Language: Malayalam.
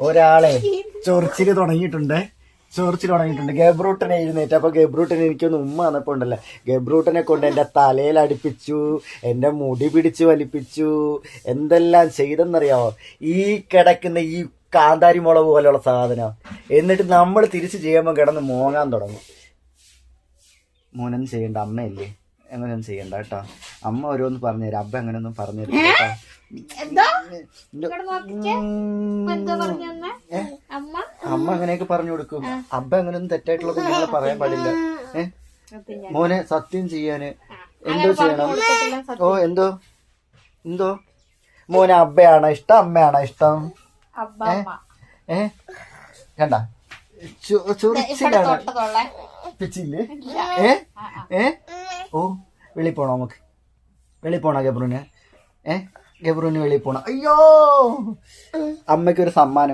ഒരാളെ ചൊറിച്ചില് തുടങ്ങിയിട്ടുണ്ട്. ഗബ്രൂട്ടനെ എഴുന്നേറ്റ്. അപ്പൊ ഗബ്രൂട്ടനെ എനിക്കൊന്ന് ഉമ്മ വന്നപ്പോ ഉണ്ടല്ലോ, ഗബ്രൂട്ടനെ കൊണ്ട് എന്റെ തലയിൽ അടുപ്പിച്ചു, എന്റെ മുടി പിടിച്ച് വലിപ്പിച്ചു, എന്തെല്ലാം ചെയ്തെന്നറിയാമോ? ഈ കിടക്കുന്ന ഈ കാന്താരി മുളക് പോലെയുള്ള സാധനം. എന്നിട്ട് നമ്മൾ തിരിച്ചു ചെയ്യുമ്പോൾ കിടന്ന് മോങ്ങാൻ തുടങ്ങും. മോനൊന്നും ചെയ്യണ്ട, അമ്മയല്ലേ, അങ്ങനെയൊന്നും ചെയ്യണ്ട കേട്ടോ. അമ്മ ഓരോന്ന് പറഞ്ഞുതരാം, അബ്ബ അങ്ങനെയൊന്നും പറഞ്ഞുതരും കേട്ടോ. അമ്മ അങ്ങനെയൊക്കെ പറഞ്ഞു കൊടുക്കും. അബ്ബ അങ്ങനെയൊന്നും തെറ്റായിട്ടുള്ളത് നിങ്ങൾ പറയാൻ പാടില്ല. മോനെ സത്യം ചെയ്യാന് എന്തോ ചെയ്യണം. ഓ എന്തോ മോനെ അബ്ബയാണോ ഇഷ്ടം അമ്മയാണോ ഇഷ്ടം? കണ്ട ചൊറിച്ചിലാണ് പിച്ചില്ലേ. ഓ വെളി പോണോ? നമുക്ക് വെളി പോണോ ഗബ്രൂന്? ഗബ്രൂന് വെളി പോണോ? അയ്യോ, അമ്മയ്ക്കൊരു സമ്മാനം.